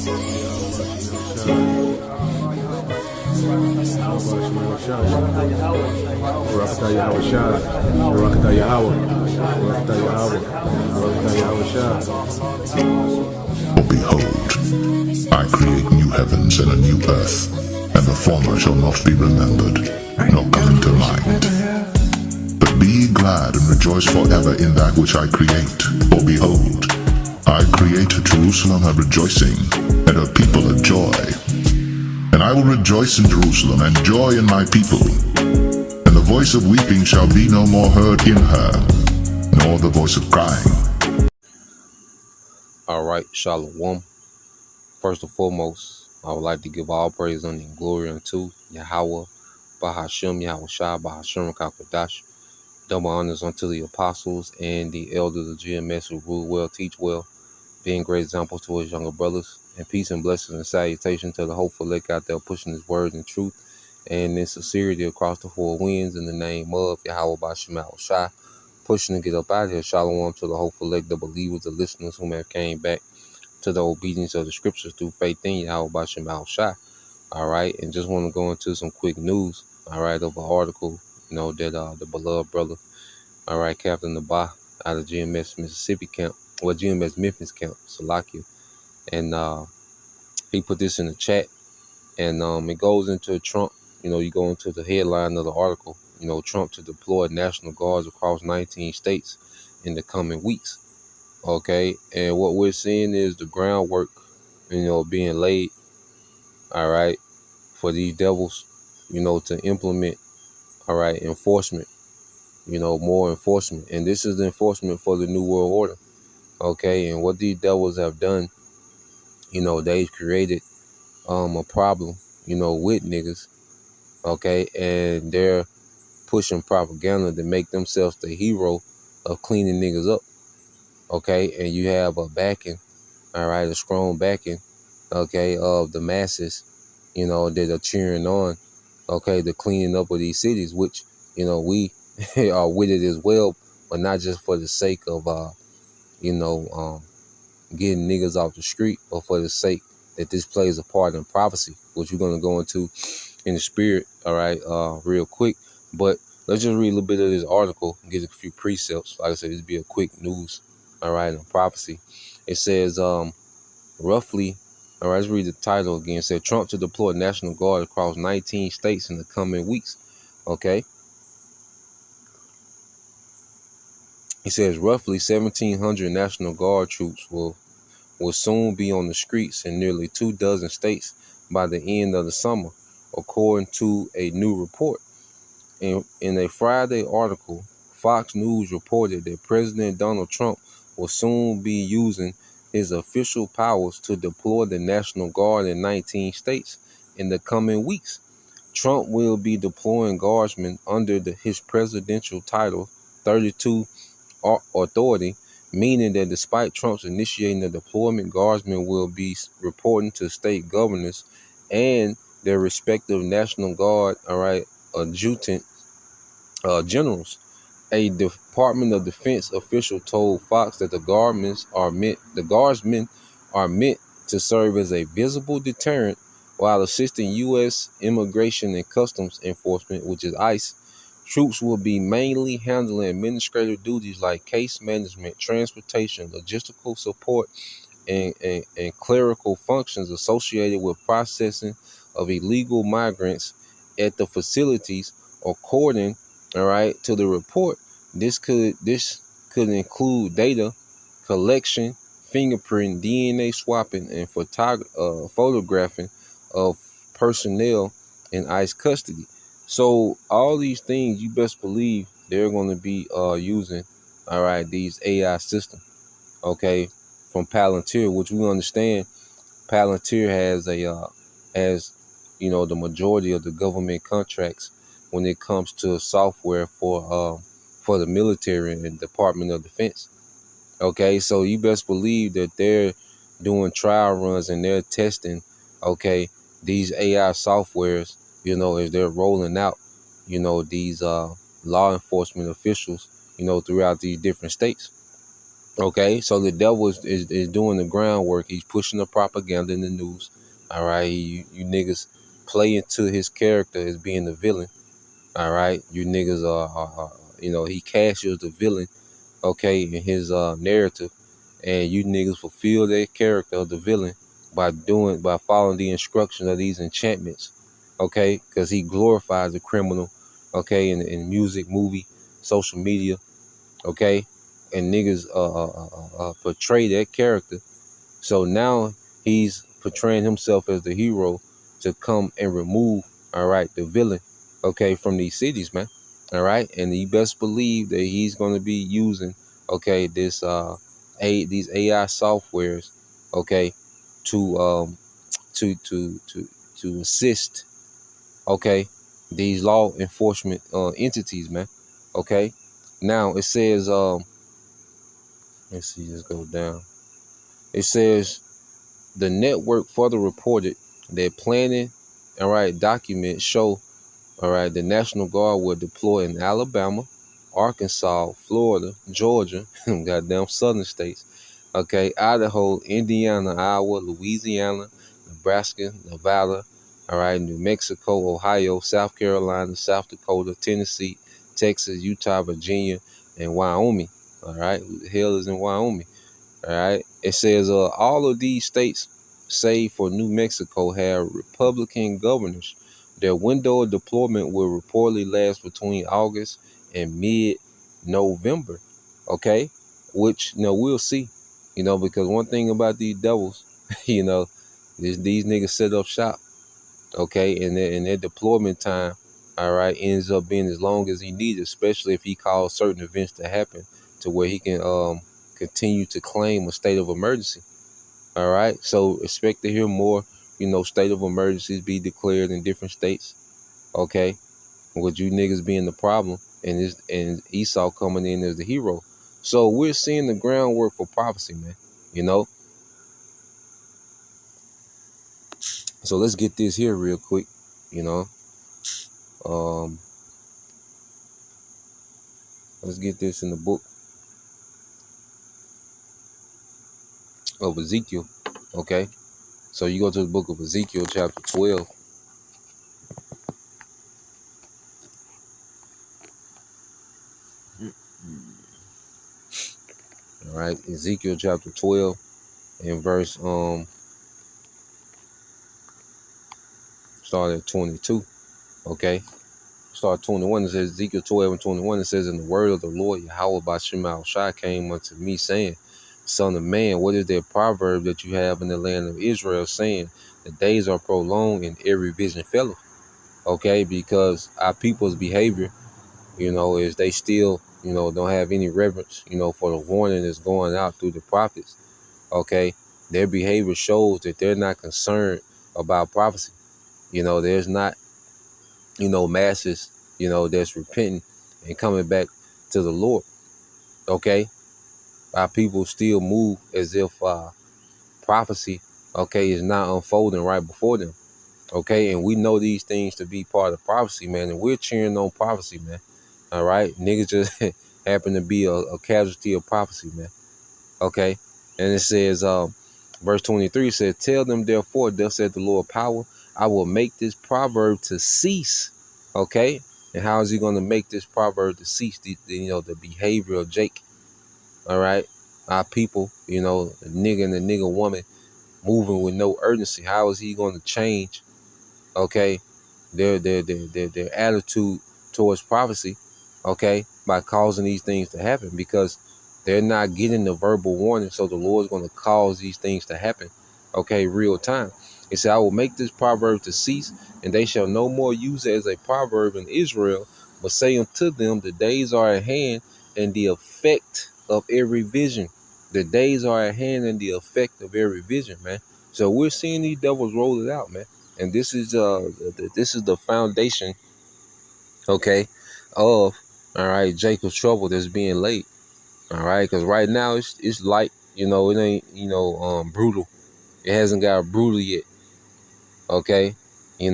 Behold, I create new heavens and a new earth, and the former shall not be remembered, nor come into mind. But be ye glad and rejoice forever in that which I create. For behold, I create Jerusalem a rejoicing, and her people a joy. And I will rejoice in Jerusalem, and joy in my people. And the voice of weeping shall be no more heard in her, nor the voice of crying. All right, Shalom. First and foremost, I would like to give all praise and glory unto Yahweh, Bahashem, Yahweh Shai, Bahashem, Kakadash. Double honors unto the apostles and the elders of GMS who rule well, teach well, being great examples to his younger brothers. And peace and blessings and salutation to the hopeful elect out there pushing his word and truth and in sincerity across the four winds in the name of Yahweh Bahashem, Yahweh Shai. Pushing to get up out of here. Shalom to the hopeful elect, the believers, the listeners who have came back to the obedience of the scriptures through faith in Yahweh Bahashem, Yahweh Shai. All right, and just want to go into some quick news, all right, of an article, that the beloved brother, all right, Captain Nabah out of GMS Mississippi camp, GMS Memphis camp, Salakia, and he put this in the chat, and it goes into Trump, you go into the headline of the article, Trump to deploy National Guards across 19 states in the coming weeks, okay, and what we're seeing is the groundwork, being laid, all right, for these devils, to implement, all right, enforcement, more enforcement. And this is the enforcement for the New World Order, okay? And what these devils have done, they've created a problem, with niggas, okay? And they're pushing propaganda to make themselves the hero of cleaning niggas up, okay? And you have a backing, all right, a strong backing, okay, of the masses, that are cheering on, okay, the cleaning up of these cities, which, we are with it as well, but not just for the sake of, getting niggas off the street, but for the sake that this plays a part in prophecy, which we're going to go into in the spirit, all right, real quick. But let's just read a little bit of this article and get a few precepts. Like I said, this will be a quick news, all right, on prophecy. It says, roughly, all right, let's read the title again. It said, Trump to deploy National Guard across 19 states in the coming weeks. Okay. He says roughly 1,700 National Guard troops will soon be on the streets in nearly 24 states by the end of the summer, according to a new report. In a Friday article, Fox News reported that President Donald Trump will soon be using his official powers to deploy the National Guard in 19 states in the coming weeks. Trump will be deploying guardsmen under his presidential title 32 authority, meaning that despite Trump's initiating the deployment, guardsmen will be reporting to state governors and their respective National Guard, all right, adjutant generals. A Department of Defense official told Fox that the guardsmen are meant to serve as a visible deterrent while assisting U.S. Immigration and Customs Enforcement, which is ICE. Troops will be mainly handling administrative duties like case management, transportation, logistical support, and clerical functions associated with processing of illegal migrants at the facilities, according, all right, to the report. This could include data collection, fingerprint, DNA swapping, and photographing of personnel in ICE custody. So all these things, you best believe they're going to be using, all right, these AI systems, okay, from Palantir, which we understand Palantir has the majority of the government contracts when it comes to software for the military and Department of Defense. Okay, so you best believe that they're doing trial runs and they're testing, okay, these AI softwares, as they're rolling out, these law enforcement officials, throughout these different states. Okay, so the devil is doing the groundwork. He's pushing the propaganda in the news. All right, you niggas play into his character as being the villain. All right, you niggas he casts you as the villain. Okay, in his narrative, and you niggas fulfill that character of the villain by following the instructions of these enchantments. Okay, because he glorifies the criminal. Okay, in music, movie, social media. Okay, and niggas portray that character. So now he's portraying himself as the hero to come and remove, all right, the villain, okay, from these cities, man. All right, and you best believe that he's going to be using, okay, these AI softwares, okay, to to to to to assist, okay, these law enforcement entities, man. Okay, now it says let's see, just go down. It says the network further reported that planning, all right, documents show, all right, the National Guard will deploy in Alabama, Arkansas, Florida, Georgia, goddamn southern states, okay, Idaho, Indiana, Iowa, Louisiana, Nebraska, Nevada, all right, New Mexico, Ohio, South Carolina, South Dakota, Tennessee, Texas, Utah, Virginia, and Wyoming. All right, who the hell is in Wyoming? All right. It says all of these states, save for New Mexico, have Republican governors. Their window of deployment will reportedly last between August and mid-November. Okay, which we'll see. Because one thing about these devils, these niggas set up shop. Okay, and their deployment time, all right, ends up being as long as he needs, especially if he calls certain events to happen to where he can continue to claim a state of emergency. All right, so expect to hear more, state of emergencies be declared in different states. Okay, with you niggas being the problem and Esau coming in as the hero. So we're seeing the groundwork for prophecy, man. So let's get this here real quick. Um, let's get this in the book of Ezekiel. Okay, so you go to the book of Ezekiel, chapter 12. All right, Ezekiel chapter 12 and verse start at 22. Okay, start 21. It says Ezekiel 12 and 21. It says, "And the word of the Lord Yahweh by Shema Shai came unto me, saying, Son of man, what is that proverb that you have in the land of Israel, saying, the days are prolonged and every vision felleth?" Okay, because our people's behavior, is they still, don't have any reverence, for the warning that's going out through the prophets. Okay, their behavior shows that they're not concerned about prophecy. There's not, masses, that's repenting and coming back to the Lord. Okay, our people still move as if prophecy, okay, is not unfolding right before them. Okay, and we know these things to be part of prophecy, man, and we're cheering on prophecy, man. All right, niggas just happen to be a casualty of prophecy, man. Okay, and it says, verse 23 says, "Tell them therefore, thus said the Lord power, I will make this proverb to cease." Okay, and how is he going to make this proverb to cease? The behavior of Jake. All right, our people, the nigga and the nigga woman moving with no urgency. How is he going to change? Okay, their attitude towards prophecy, okay, by causing these things to happen, because they're not getting the verbal warning. So the Lord's going to cause these things to happen, okay, real time. It said, "I will make this proverb to cease, and they shall no more use it as a proverb in Israel, but say unto them, the days are at hand, and the effect of every vision." The days are at hand and the effect of every vision, man. So we're seeing these devils roll it out, man. And this is the foundation, okay, of, all right, Jacob's trouble that's being laid. All right, because right now it's light, it ain't brutal. It hasn't got brutal yet. Okay, they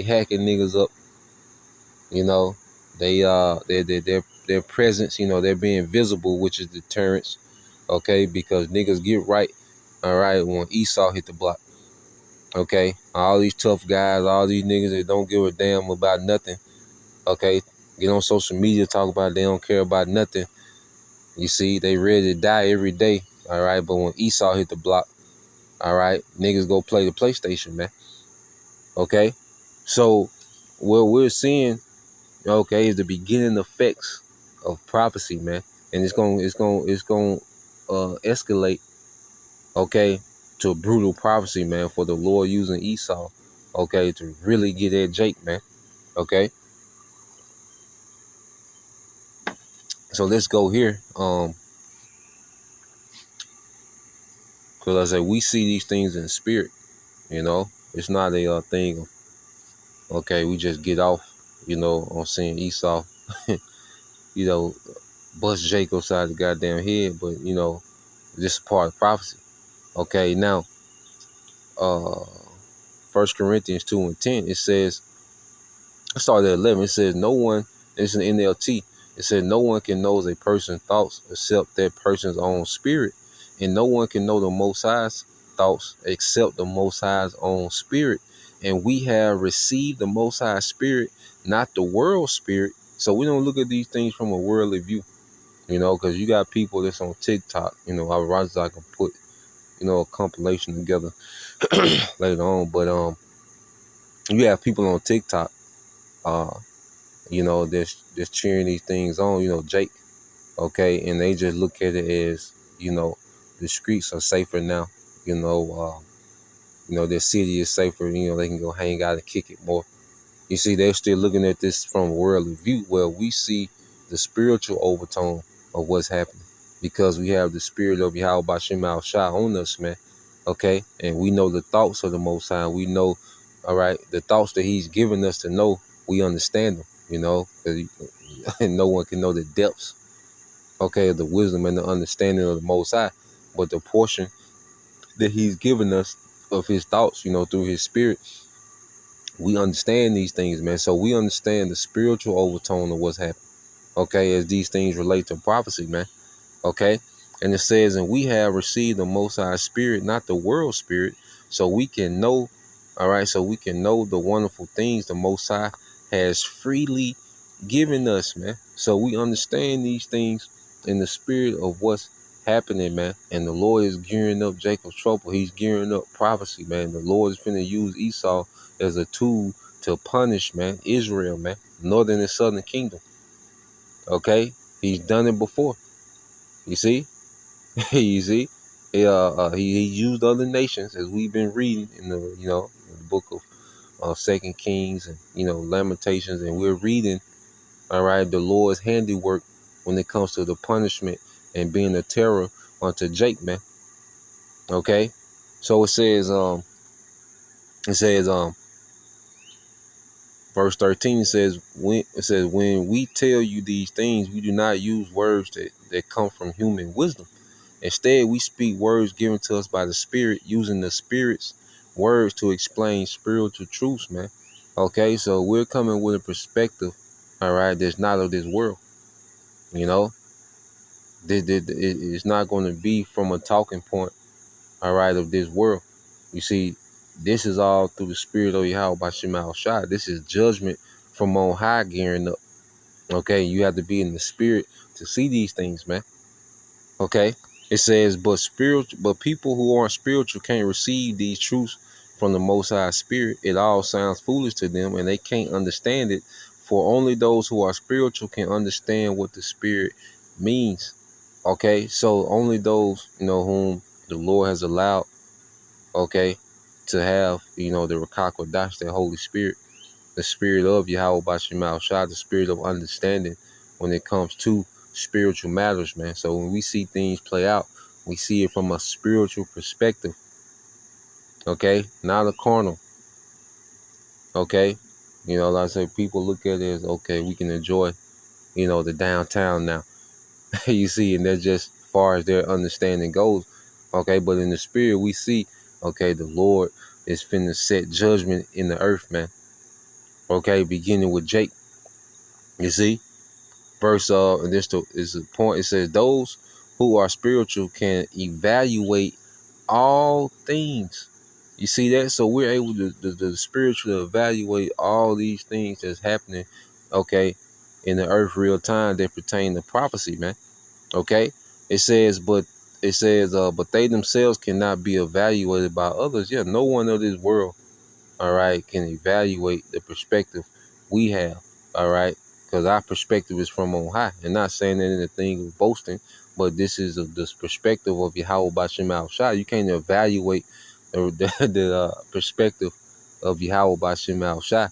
hacking niggas up. They their presence, they're being visible, which is deterrence. Okay, because niggas get right, all right, when Esau hit the block. Okay, all these tough guys, all these niggas that don't give a damn about nothing. Okay, get on social media, talk about they don't care about nothing. You see, they ready to die every day. All right, but when Esau hit the block, all right, niggas go play the PlayStation, man. Okay, so what we're seeing, okay, is the beginning effects of prophecy, man, and it's gonna escalate, okay, to brutal prophecy, man, for the Lord using Esau, okay, to really get at Jake, man. Okay, so let's go here, because I say we see these things in the spirit, it's not a thing of, okay, we just get off, on seeing Esau, you know, bust Jake upside the goddamn head, but this is part of prophecy. Okay, now, 1 Corinthians 2:10, it says, I started at 11, it says, no one, it's an NLT, it says, no one can know a person's thoughts except that person's own spirit, and no one can know the Most High's thoughts except the Most High's own spirit. And we have received the Most High Spirit, not the world spirit. So we don't look at these things from a worldly view, because you got people that's on TikTok, I can put, a compilation together later on. But you have people on TikTok, that's cheering these things on, Jake, okay, and they just look at it as, the streets are safer now, their city is safer, they can go hang out and kick it more. You see, they're still looking at this from a worldly view, where we see the spiritual overtone of what's happening, because we have the spirit of Yahweh Bashim Al-Shah on us, man. Okay, and we know the thoughts of the Most High. We know, all right, the thoughts that He's given us to know. We understand them, and no one can know the depths, okay, of the wisdom and the understanding of the Most High. But the portion that He's given us of His thoughts, through His Spirit, we understand these things, man. So we understand the spiritual overtone of what's happening, okay, as these things relate to prophecy, man. Okay, and it says, and we have received the Most High Spirit, not the world spirit, so we can know, all right, so we can know the wonderful things the Most High has freely given us, man. So we understand these things in the spirit of what's happening, man. And the Lord is gearing up Jacob's trouble. He's gearing up prophecy, man. The Lord is finna use Esau as a tool to punish, man, Israel, man, northern and southern kingdom. Okay, He's done it before. You see, you see, he used other nations, as we've been reading in the in the book of 2 Kings and Lamentations, and we're reading, all right, the Lord's handiwork when it comes to the punishment and being a terror unto Jake, man. Okay, so it says verse 13 says, when we tell you these things, we do not use words that come from human wisdom. Instead, we speak words given to us by the Spirit, using the Spirit's words to explain spiritual truths, man. Okay, so we're coming with a perspective, all right, that's not of this world. It's not going to be from a talking point, all right, of this world. You see, this is all through the Spirit of Yahweh Bashim Al-Shah. This is judgment from on high gearing up. Okay, you have to be in the Spirit to see these things, man. Okay, it says, but people who aren't spiritual can't receive these truths from the Most High Spirit. It all sounds foolish to them, and they can't understand it. For only those who are spiritual can understand what the Spirit means. Okay, so only those whom the Lord has allowed, okay, to have the Ruach HaKodesh, the Holy Spirit, the Spirit of Yahweh Bashim Al-Shah, the Spirit of understanding when it comes to spiritual matters, man. So when we see things play out, we see it from a spiritual perspective, okay, not a carnal. Okay, like I say, people look at it as, okay, we can enjoy the downtown now. You see, and that's just as far as their understanding goes. Okay, but in the spirit we see, okay, the Lord is finna set judgment in the earth, man. Okay, beginning with Jake. You see, verse, and this is the point. It says, those who are spiritual can evaluate all things. You see that? So we're able to the spiritual evaluate all these things that's happening, okay, in the earth real time that pertain to prophecy, man. Okay? It says, but they themselves cannot be evaluated by others. Yeah, no one of this world, all right, can evaluate the perspective we have, all right? Because our perspective is from on high. And not saying that anything of boasting, but this is this perspective of Yahweh Bashim Al-Shai. You can't evaluate the perspective of Yahweh Bashim Al-Shai.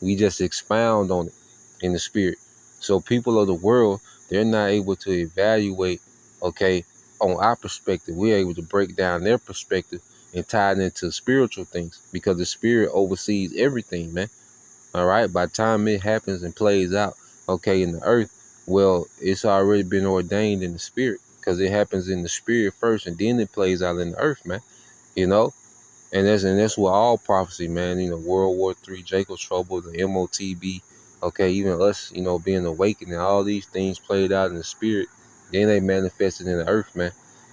We just expound on it in the spirit. So people of the world, they're not able to evaluate, okay, on our perspective. We're able to break down their perspective and tie it into spiritual things, because the spirit oversees everything, man. All right. By the time it happens and plays out, okay, in the earth, well, it's already been ordained in the spirit, because it happens in the spirit first and then it plays out in the earth, man. You know, and that's what all prophecy, man. You know, World War III, Jacob's trouble, the MOTB, okay, even us, you know, being awakened, and all these things played out in the spirit, then they manifested in the earth, man.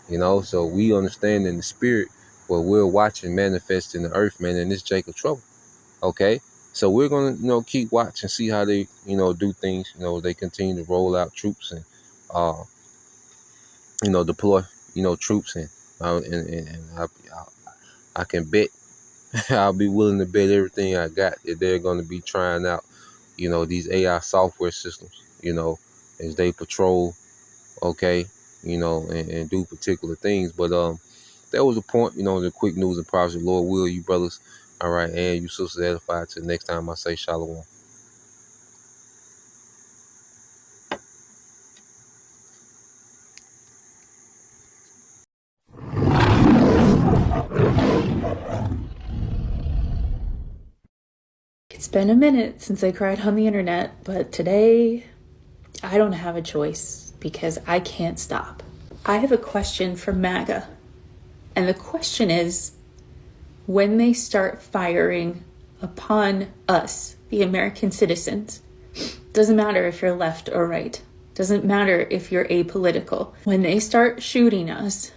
You know, so we understand in the spirit what we're watching manifest in the earth, man, and this Jacob's trouble. Okay, so we're gonna, you know, keep watching, see how they, you know, do things. You know, they continue to roll out troops and, you know, deploy, you know, troops, and I can bet, I'll be willing to bet everything I got that they're going to be trying out, you know, these AI software systems, you know, as they patrol, okay, you know, and do particular things. But that was the point, you know, the quick news and prophecy. Lord will, you brothers, all right, and you sisters edified. Till next time I say shalom. It's been a minute since I cried on the internet, but today I don't have a choice because I can't stop. I have a question for MAGA, and the question is, when they start firing upon us, the American citizens, doesn't matter if you're left or right, doesn't matter if you're apolitical, when they start shooting us,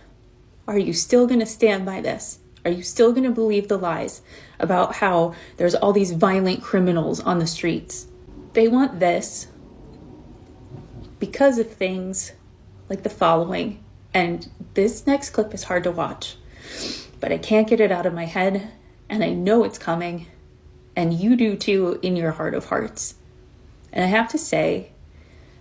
are you still going to stand by this? Are you still going to believe the lies about how there's all these violent criminals on the streets? They want this because of things like the following. And this next clip is hard to watch, but I can't get it out of my head, and I know it's coming, and you do too in your heart of hearts. And I have to say,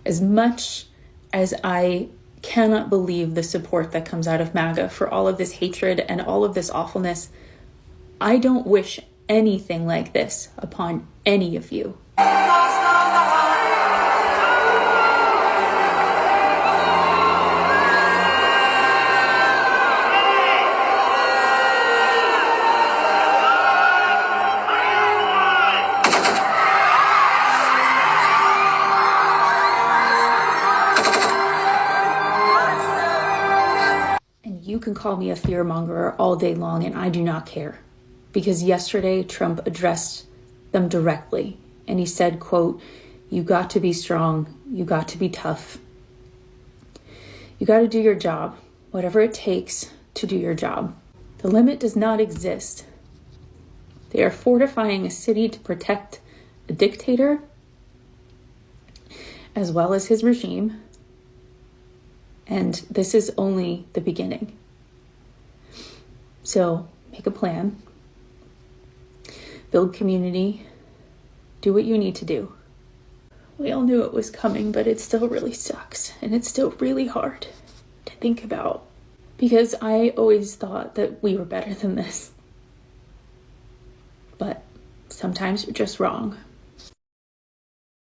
as much as I cannot believe the support that comes out of MAGA for all of this hatred and all of this awfulness, I don't wish anything like this upon any of you. You can call me a fearmonger all day long, and I do not care. Because yesterday, Trump addressed them directly, and he said, quote, "You got to be strong. You got to be tough. You got to do your job, whatever it takes to do your job. The limit does not exist. They are fortifying a city to protect a dictator, as well as his regime. And this is only the beginning. So make a plan, build community, do what you need to do." We all knew it was coming, but it still really sucks. And it's still really hard to think about, because I always thought that we were better than this. But sometimes you're just wrong.